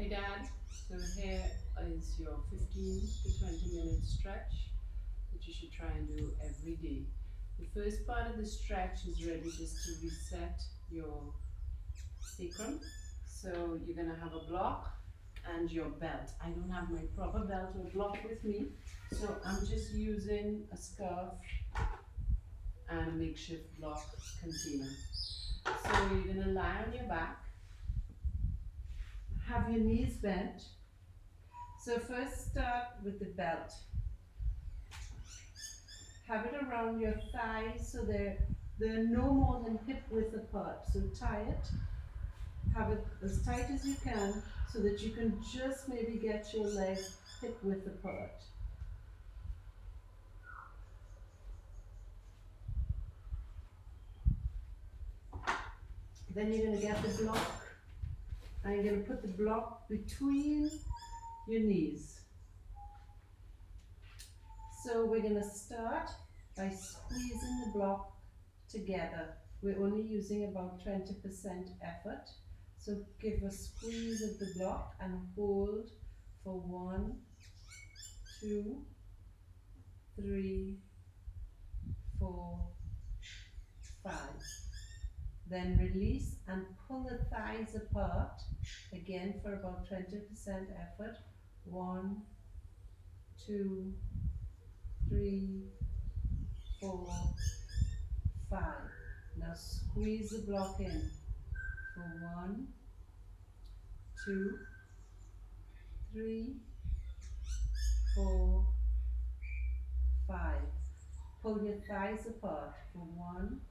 Hi Dad. So here is your 15 to 20-minute stretch that you should try and do every day. The first part of the stretch is really just to reset your sacrum. So you're going to have a block and your belt. I don't have my proper belt or block with me, so I'm just using a scarf and a makeshift block container. So you're going to lie on your back, have your knees bent. So first start with the belt. Have it around your thighs so they're no more than hip width apart. So tie it, have it as tight as you can so that you can just maybe get your leg hip width apart. Then you're going to get the block and you're going to put the block between your knees. So we're going to start by squeezing the block together. We're only using about 20% effort. So give a squeeze of the block and hold for 1, 2, 3, 4, 5. Then release and pull the thighs apart again for about 20% effort. 1, 2, 3, 4, 5. Now squeeze the block in for 1, 2, 3, 4, 5. Pull your thighs apart for 1,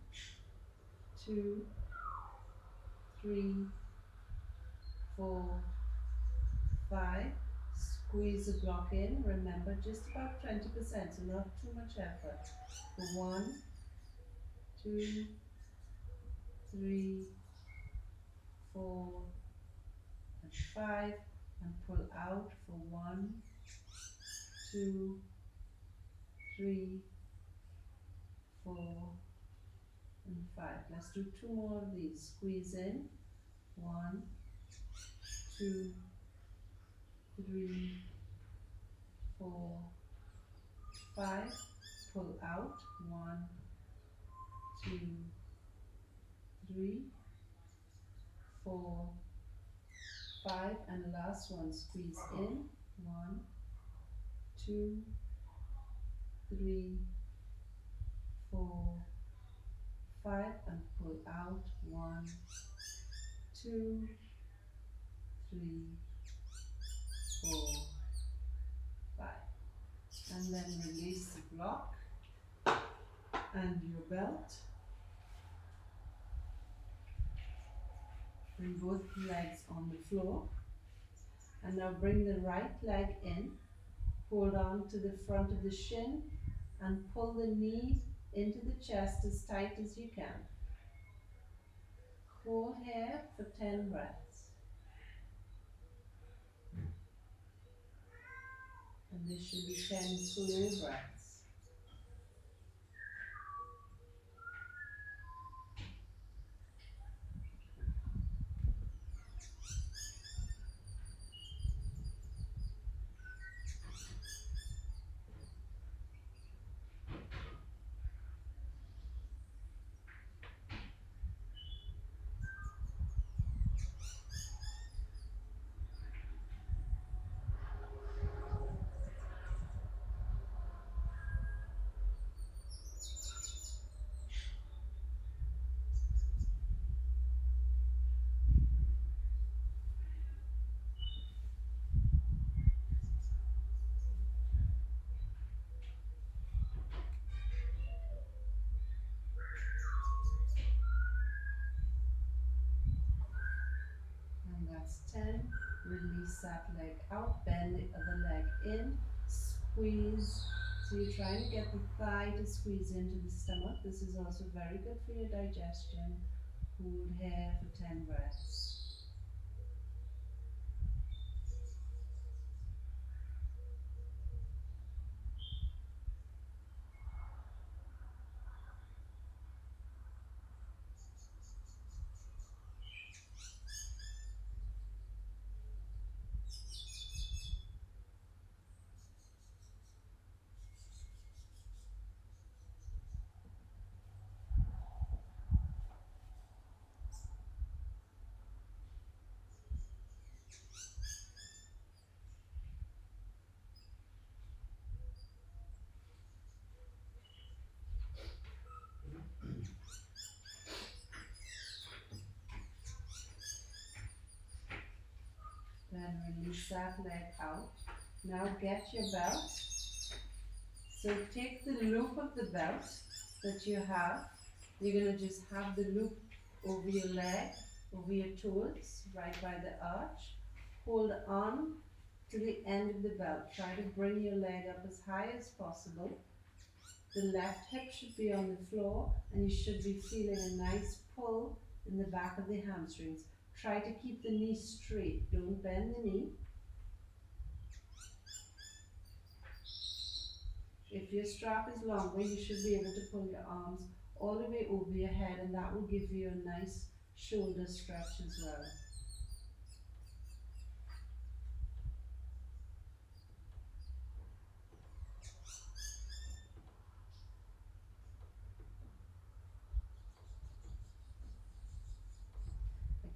2, 3, 4, 5. Squeeze the block in. Remember, just about 20%, so not too much effort. For 1, 2, 3, 4, and 5. And pull out for 1, 2, 3, 4, and 5. Let's do 2 more of these. Squeeze in. 1, 2, 3, 4, 5. Pull out. 1, 2, 3, 4, 5. And last one. Squeeze in. 1, 2, 3, 4, 5. And pull out. 1, 2, 3, 4, 5. And then release the block and your belt. Bring both legs on the floor. And now bring the right leg in. Hold on to the front of the shin and pull the knee into the chest as tight as you can. Hold here for 10 breaths. And this should be 10 slow breaths. And that's 10. Release that leg out. Bend the other leg in. Squeeze. So you're trying to get the thigh to squeeze into the stomach. This is also very good for your digestion. Hold here for 10 breaths. Then release that leg out. Now get your belt. So take the loop of the belt that you have. You're going to just have the loop over your leg, over your toes, right by the arch. Hold on to the end of the belt. Try to bring your leg up as high as possible. The left hip should be on the floor and you should be feeling a nice pull in the back of the hamstrings. Try to keep the knee straight. Don't bend the knee. If your strap is longer, you should be able to pull your arms all the way over your head, and that will give you a nice shoulder stretch as well.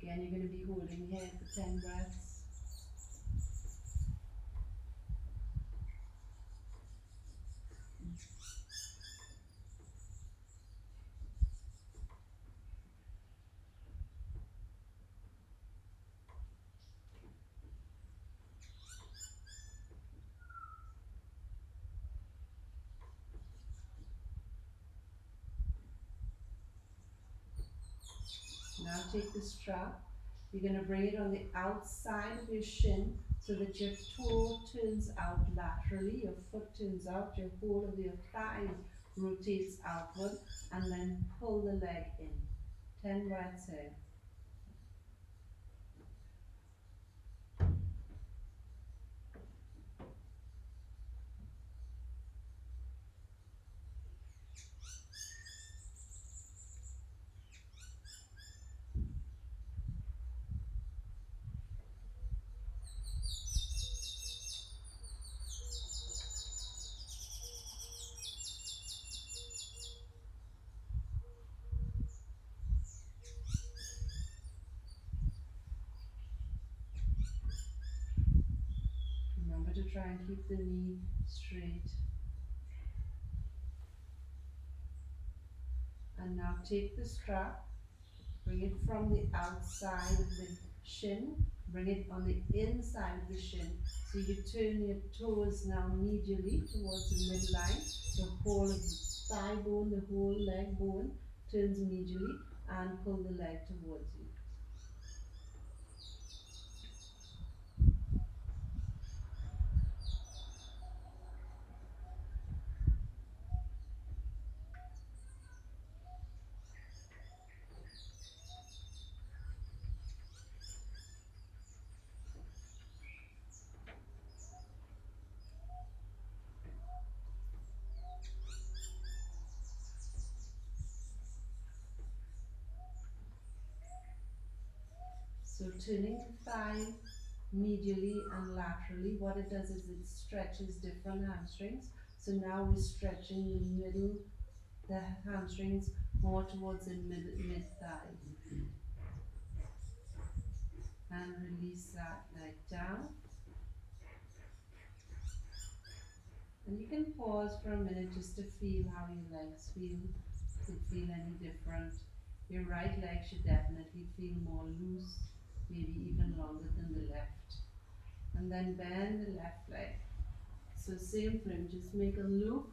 Again, you're going to be holding here for 10 breaths. Now take the strap. You're going to bring it on the outside of your shin so that your toe turns out laterally, your foot turns out, your whole of your thigh rotates outward, and then pull the leg in. 10 breaths here. Remember to try and keep the knee straight. And now take the strap, bring it from the outside of the shin, bring it on the inside of the shin. So you turn your toes now medially towards the midline. The whole of the thigh bone, the whole leg bone turns medially, and pull the leg towards you. So turning the thigh medially and laterally, what it does is it stretches different hamstrings. So now we're stretching the middle, the hamstrings more towards the mid thigh. And release that leg down. And you can pause for a minute just to feel how your legs feel, if they feel any different. Your right leg should definitely feel more loose, maybe even longer than the left. And then bend the left leg. So same thing, just make a loop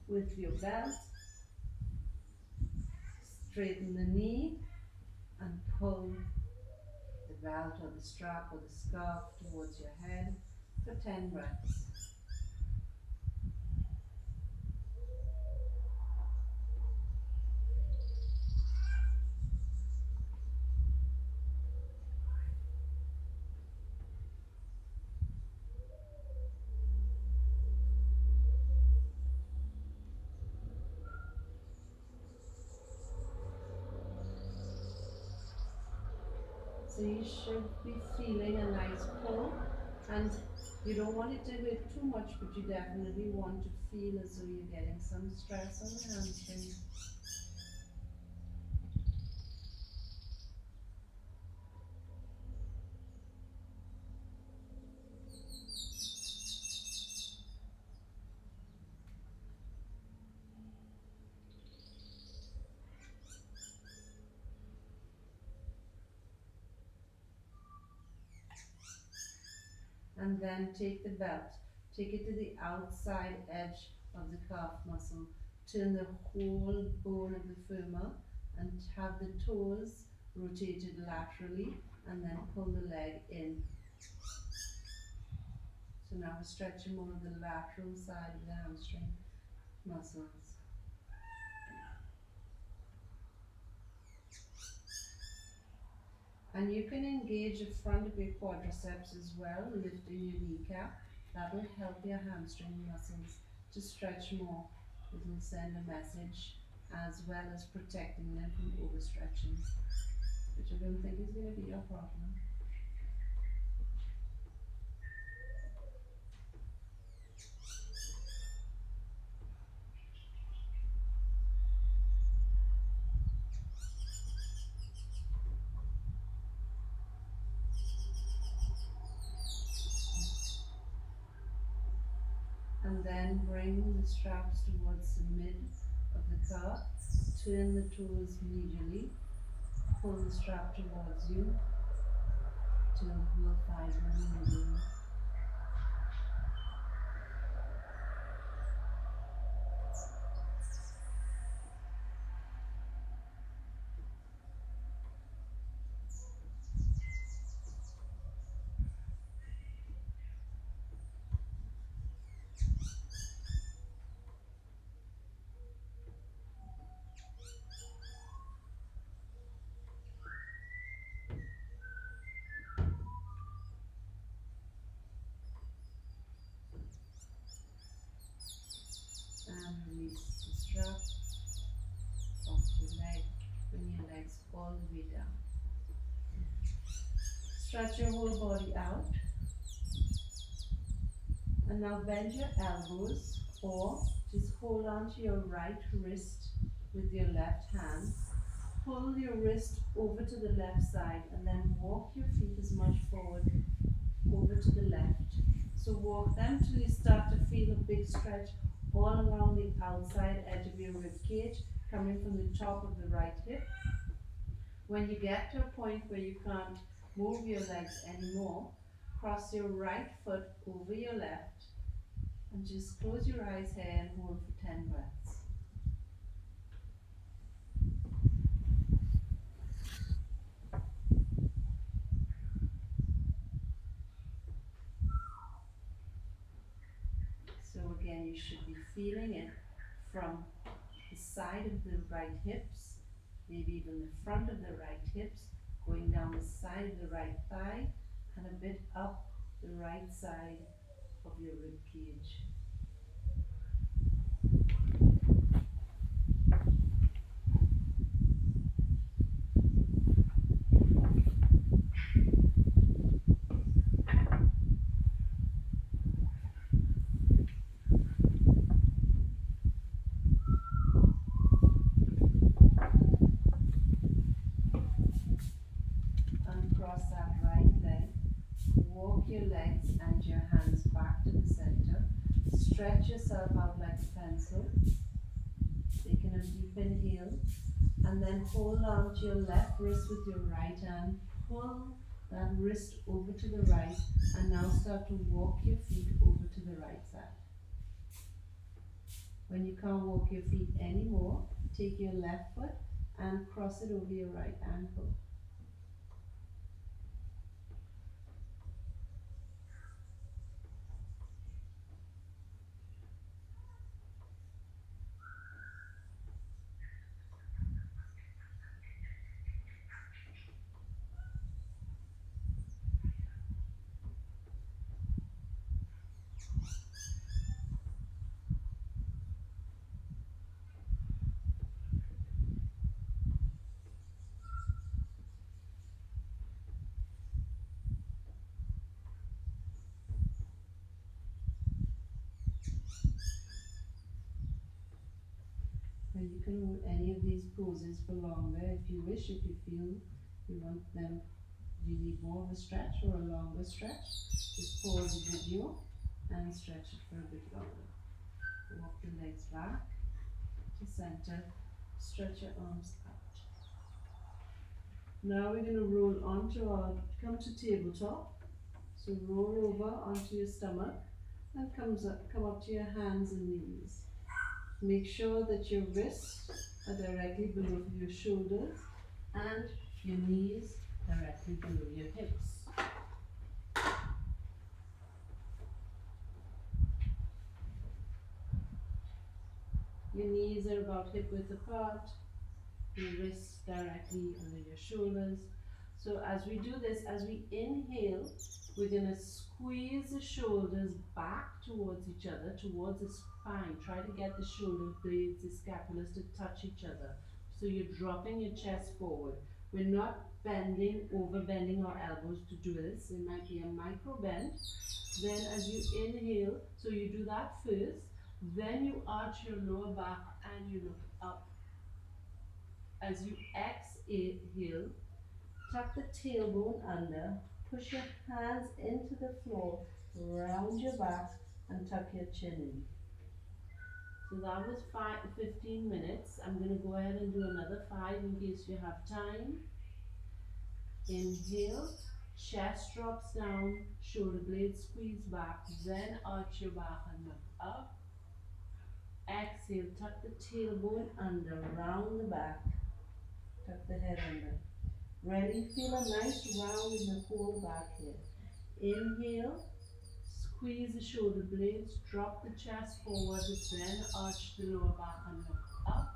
with your belt, straighten the knee and pull the belt or the strap or the scarf towards your head for 10 breaths. So you should be feeling a nice pull, and you don't want it to hurt too much, but you definitely want to feel as though you're getting some stress on the hamstring. and then take the belt, take it to the outside edge of the calf muscle, turn the whole bone of the femur and have the toes rotated laterally, and then pull the leg in. So now we're stretching more of the lateral side of the hamstring muscles. And you can engage the front of your quadriceps as well, lifting your kneecap. That will help your hamstring muscles to stretch more. It will send a message as well as protecting them from overstretching, which I don't think is going to be a problem. And then bring the straps towards the mid of the calf, turn the toes medially, pull the strap towards you till the whole thigh is moving. And release the strap off your leg. Bring your legs all the way down. Stretch your whole body out. And now bend your elbows, or just hold on to your right wrist with your left hand. Pull your wrist over to the left side and then walk your feet as much forward over to the left. So walk them till you start to feel a big stretch all around the outside edge of your rib cage, coming from the top of the right hip. When you get to a point where you can't move your legs anymore, cross your right foot over your left and just close your eyes here and hold for 10 breaths. So again, you should be feeling it from the side of the right hips, maybe even the front of the right hips, going down the side of the right thigh and a bit up the right side of your rib cage. Uncross that right leg. Walk your legs and your hands back to the center. Stretch yourself out like a pencil. Taking a deep inhale. And then hold on to your left wrist with your right hand. Pull that wrist over to the right. And now start to walk your feet over to the right side. When you can't walk your feet anymore, take your left foot and cross it over your right ankle. And you can hold any of these poses for longer if you wish, if you feel you want them, you need more of a stretch or a longer stretch. Just pause the video and stretch it for a bit longer. Walk the legs back to center, stretch your arms out. Now we're going to roll onto our, come to tabletop. So So roll over onto your stomach and come up to your hands and knees. Make sure that your wrists are directly below your shoulders and your knees directly below your hips. Your knees are about hip width apart, your wrists directly under your shoulders. So as we do this, as we inhale, we're going to squeeze the shoulders back towards each other, towards the spine. Try to get the shoulder blades, the scapulas to touch each other. So you're dropping your chest forward. We're not bending, over bending our elbows to do this. It might be a micro bend. Then as you inhale, so you do that first, then you arch your lower back and you look up. As you exhale, tuck the tailbone under, push your hands into the floor, round your back and tuck your chin in. So that was 15 minutes. I'm going to go ahead and do another 5 in case you have time. Inhale, chest drops down, shoulder blades squeeze back, then arch your back and look up. Exhale, tuck the tailbone under, round the back, tuck the head under. Ready? Feel a nice round in the whole back here. Inhale, squeeze the shoulder blades, drop the chest forward, then arch the lower back and look up.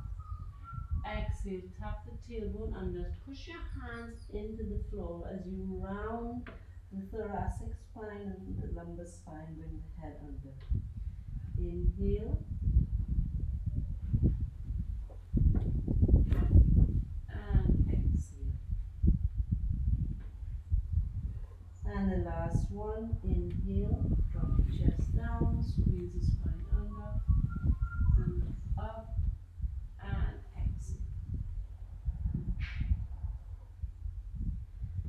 Exhale, tuck the tailbone under, push your hands into the floor as you round the thoracic spine and the lumbar spine, bring the head under. Inhale. And exhale. And the last one, inhale, drop the chest down, squeeze the spine under, and look up, and exhale.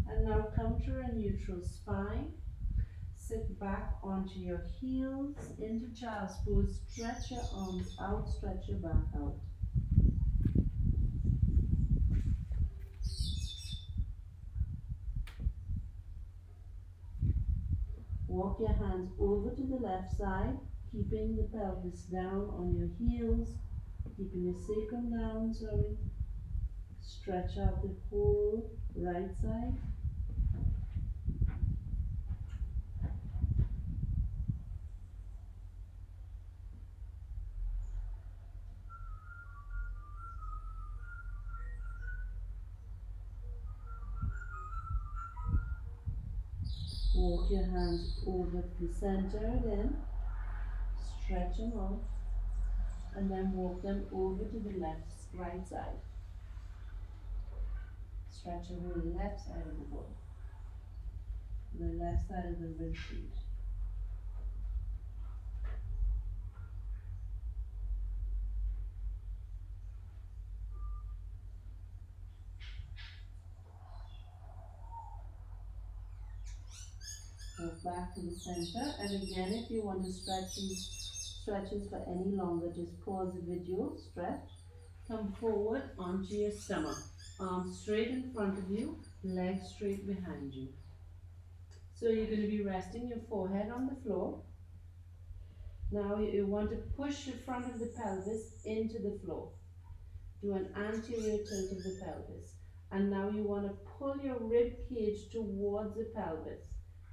And now come to a neutral spine. Sit back onto your heels into child's pose. Stretch your arms out, stretch your back out. Walk your hands over to the left side, keeping the pelvis down on your heels, keeping your sacrum down, Stretch out the whole right side. Walk your hands over to the center again, stretch them out, and then walk them over to the right side. Stretch the whole left side of the body, the left side of the rib cage. Walk back to the center, and again, if you want to stretch these stretches for any longer, just pause the video, stretch, come forward onto your stomach, arms straight in front of you, legs straight behind you. So you're going to be resting your forehead on the floor. Now you want to push the front of the pelvis into the floor. Do an anterior tilt of the pelvis. And now you want to pull your rib cage towards the pelvis.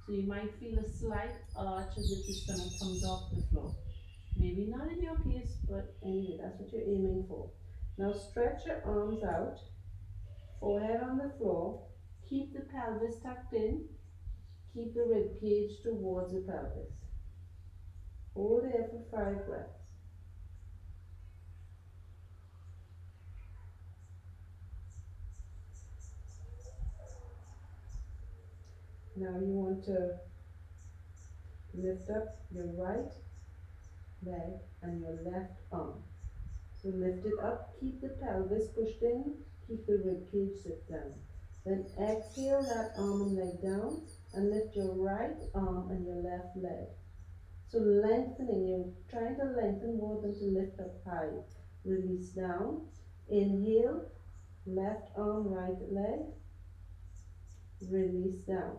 So you might feel a slight arch as if the stomach comes off the floor. Maybe not in your case, but anyway, that's what you're aiming for. Now stretch your arms out, forehead on the floor, keep the pelvis tucked in, keep the rib cage towards the pelvis. Hold there for 5 breaths. Now you want to lift up your right leg and your left arm. So lift it up, keep the pelvis pushed in, keep the rib cage sit down. Then exhale that arm and leg down and lift your right arm and your left leg. So lengthening, you're trying to lengthen more than to lift up high. Release down, inhale, left arm, right leg, release down.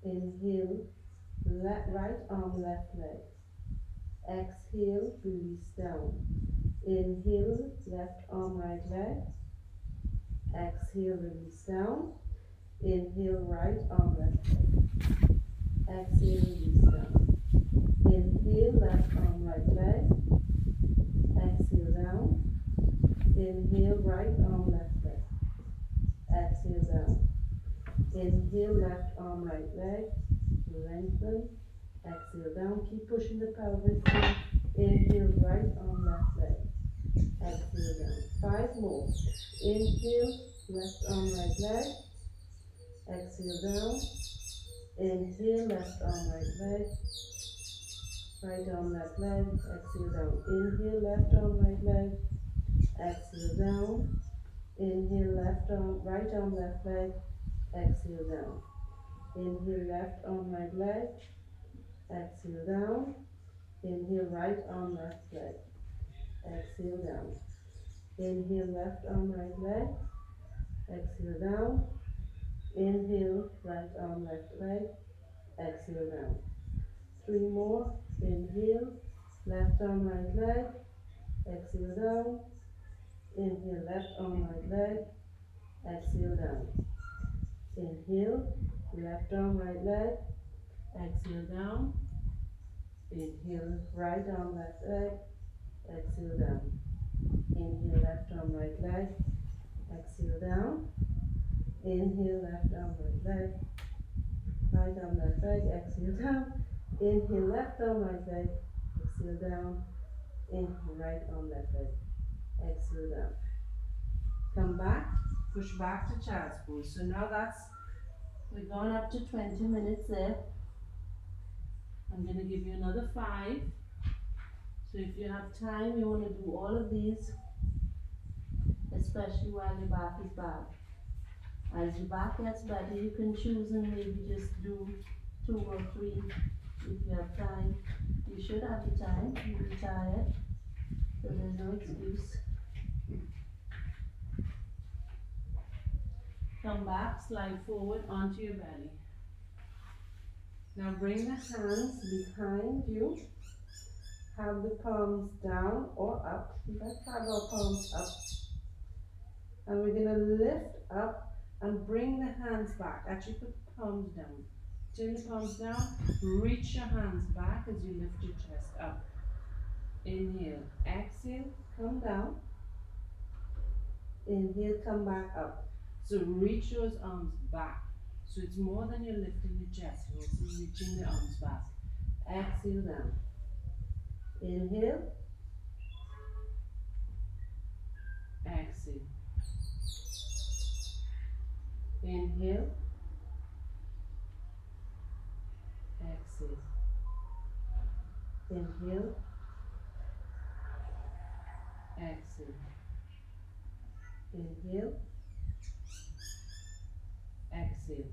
Inhale, right arm, left leg. Exhale, release down. Inhale, left arm, right leg. Exhale, release down. Inhale, right arm, left leg. Exhale, release down. Inhale, left arm, right leg. Exhale, down. Inhale, right arm, left leg. Exhale, down. Inhale, left arm, right leg. Lengthen. Exhale, down. Keep pushing the pelvis in. Inhale, right arm, left leg. Exhale, down. 5 more. Inhale, left arm, right leg. Exhale, down. Inhale, left arm, right leg. Right arm, left leg. Exhale, down. Inhale, left arm, right leg. Exhale, down. Inhale, left arm, right arm, left leg. Exhale, down. Inhale, left arm, right leg. Exhale, down. Inhale, right arm, left leg. Exhale, down. Inhale, left arm, right leg. Exhale, down. Inhale, right arm, left leg. Exhale, down. 3 more. Inhale, left arm, right leg. Exhale, down. Inhale, left arm, right leg. Exhale, down. Inhale, left arm, right leg. Exhale, down. Inhale, right arm, left leg. Exhale, down. Inhale, left arm, right leg. Exhale, down. Inhale, left arm, right leg. Right arm, left leg. Exhale, down. Inhale, left arm, right leg. Exhale, down. Inhale, right arm, left leg. Exhale, down. Come back. Push back to child's pose. So now we've gone up to 20 minutes there. I'm going to give you another 5. So if you have time, you want to do all of these, especially while your back is bad. As your back gets better, you can choose and maybe just do 2 or 3 if you have time. You should have the time. You'll be tired, so there's no excuse. Come back, slide forward onto your belly. Now bring the hands behind you. Have the palms down or up. Let's have our palms up. And we're going to lift up and bring the hands back. Actually put the palms down. Turn the palms down. Reach your hands back as you lift your chest up. Inhale. Exhale. Come down. Inhale. Come back up. So reach those arms back. So it's more than you're lifting the chest. You're also reaching the arms back. Exhale down. Inhale. Exhale. Inhale. Exhale. Inhale. Exhale. Inhale. Exhale.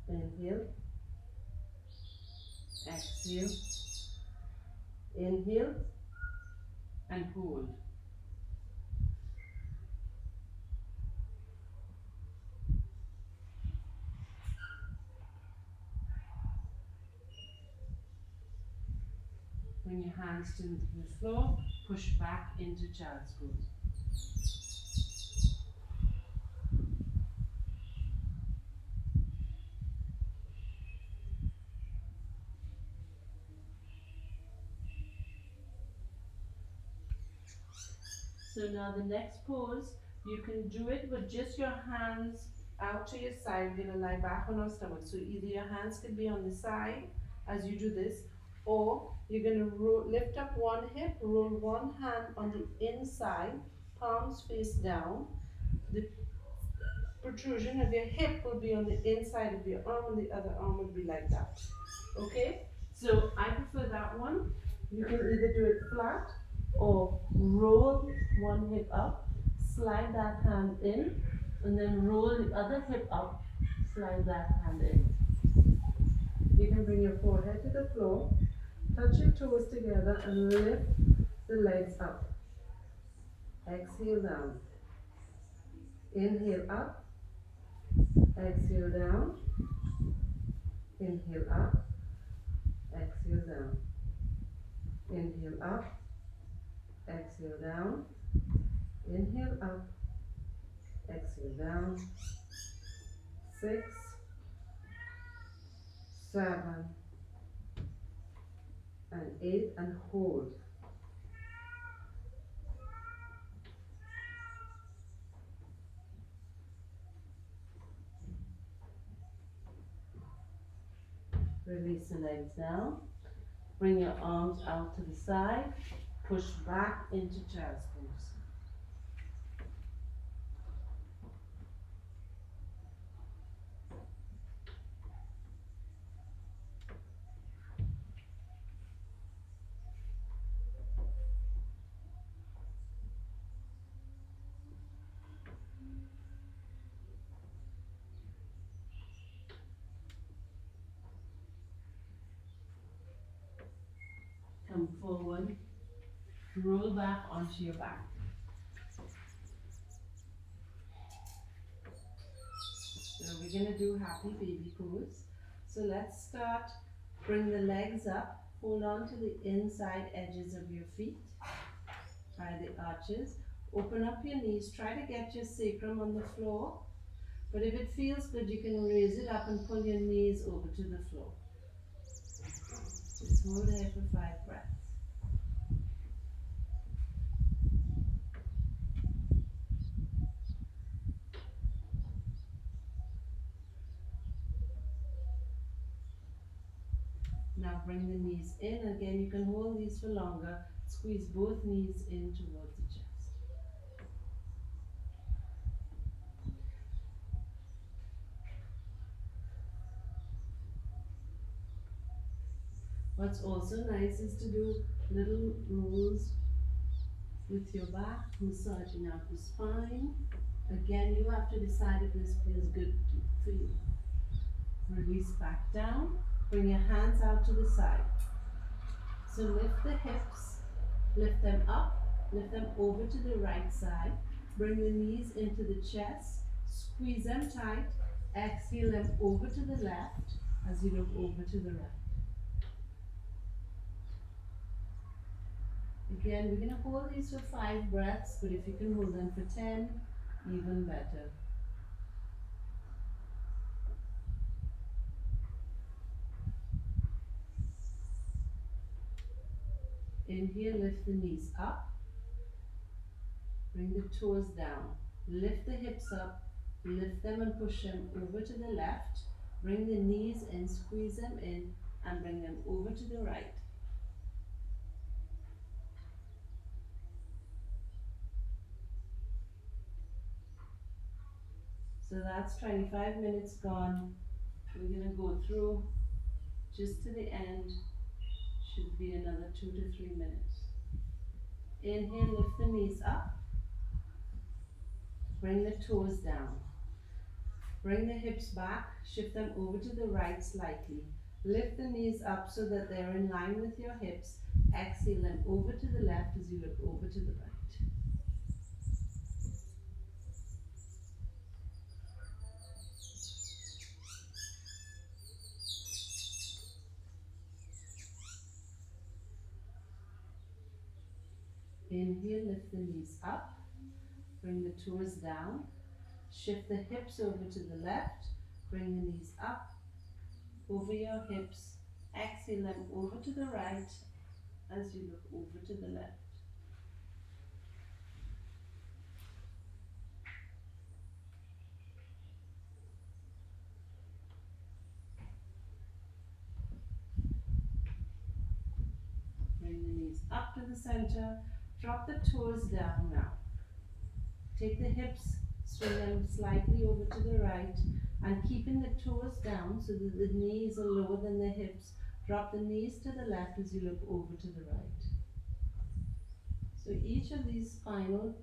Inhale. Exhale. Inhale and hold. Bring your hands to the floor, push back into child's pose. So now the next pose, you can do it with just your hands out to your side. We're going to lie back on our stomach. So either your hands could be on the side as you do this, or you're going to lift up one hip, roll one hand on the inside, palms face down. The protrusion of your hip will be on the inside of your arm, and the other arm will be like that. Okay? So I prefer that one. You can either do it flat or roll one hip up, slide that hand in, and then roll the other hip up, slide that hand in. You can bring your forehead to the floor, touch your toes together and lift the legs up. Exhale down. Inhale up. Exhale down. Inhale up, exhale down. Inhale up, exhale down. Inhale up, exhale down. 6, 7, and 8, and hold. Release the legs down. Bring your arms out to the side. Push back into child's pose. Come forward. Roll back onto your back. So we're going to do happy baby pose. So let's start. Bring the legs up. Hold on to the inside edges of your feet by the arches. Open up your knees. Try to get your sacrum on the floor. But if it feels good, you can raise it up and pull your knees over to the floor. Just hold there for 5 breaths. Now bring the knees in. Again, you can hold these for longer. Squeeze both knees in towards the chest. What's also nice is to do little rolls with your back, massaging out the spine. Again, you have to decide if this feels good for you. Release back down. Bring your hands out to the side. So lift the hips, lift them up, lift them over to the right side. Bring the knees into the chest, squeeze them tight. Exhale them over to the left as you look over to the right. Again, we're going to hold these for 5 breaths, but if you can hold them for 10, even better. Inhale, lift the knees up. Bring the toes down. Lift the hips up. Lift them and push them over to the left. Bring the knees in, squeeze them in, and bring them over to the right. So that's 25 minutes gone. We're going to go through just to the end. Should be another 2 to 3 minutes. Inhale, lift the knees up. Bring the toes down. Bring the hips back, shift them over to the right slightly. Lift the knees up so that they're in line with your hips. Exhale them over to the left as you look over to the right. Inhale, lift the knees up. Bring the toes down. Shift the hips over to the left. Bring the knees up, over your hips. Exhale them over to the right as you look over to the left. Bring the knees up to the center. Drop the toes down now. Take the hips, swing them slightly over to the right, and keeping the toes down so that the knees are lower than the hips. Drop the knees to the left as you look over to the right. So each of these spinal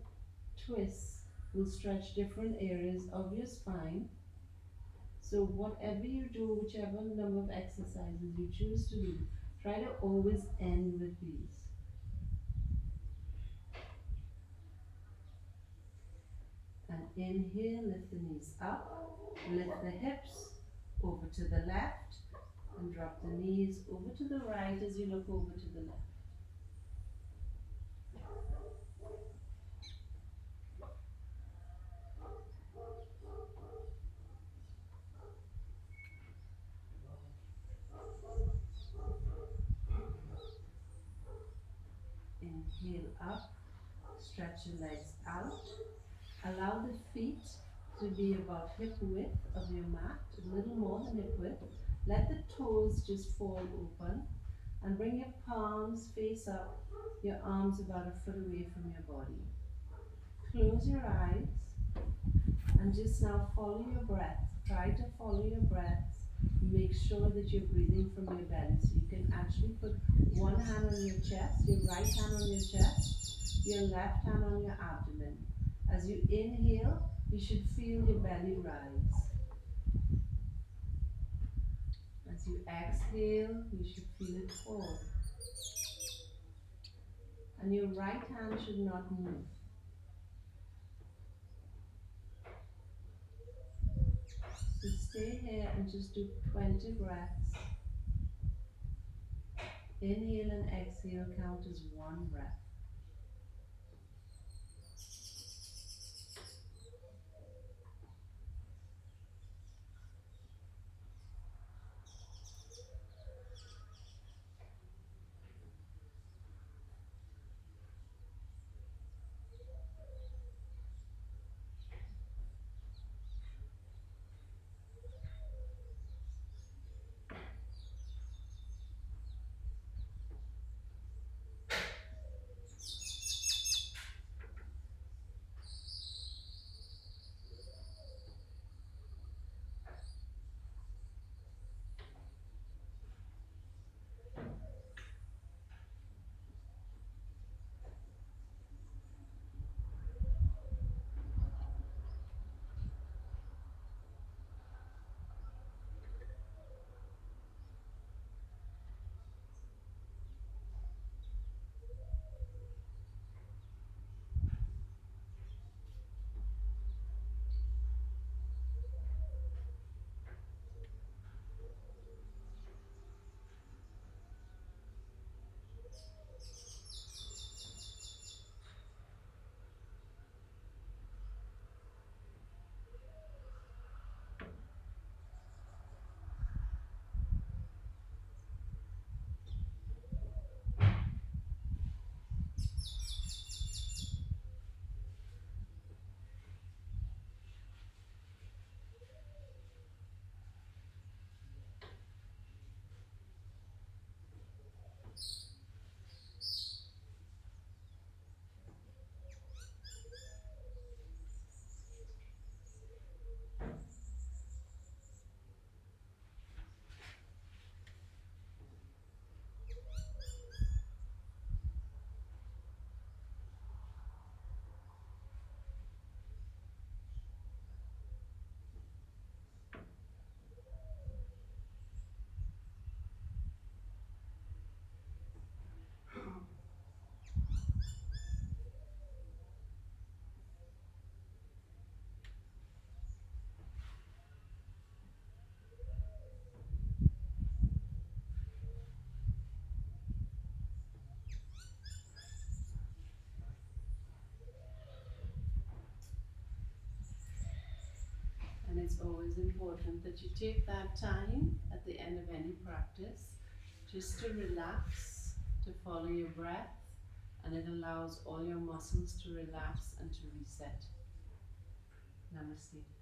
twists will stretch different areas of your spine. So whatever you do, whichever number of exercises you choose to do, try to always end with these. And inhale, lift the knees up, lift the hips over to the left, And drop the knees over to the right as you look over to the left. Inhale up, stretch your legs out. Allow the feet to be about hip width of your mat, a little more than hip width. Let the toes just fall open and bring your palms face up, your arms about a foot away from your body. Close your eyes and just now follow your breath. Try to follow your breath. Make sure that you're breathing from your belly. So you can actually put one hand on your chest, your right hand on your chest, your left hand on your abdomen. As you inhale, you should feel your belly rise. As you exhale, you should feel it fall. And your right hand should not move. So stay here and just do 20 breaths. Inhale and exhale, count as one breath. And it's always important that you take that time at the end of any practice just to relax, to follow your breath, and it allows all your muscles to relax and to reset. Namaste.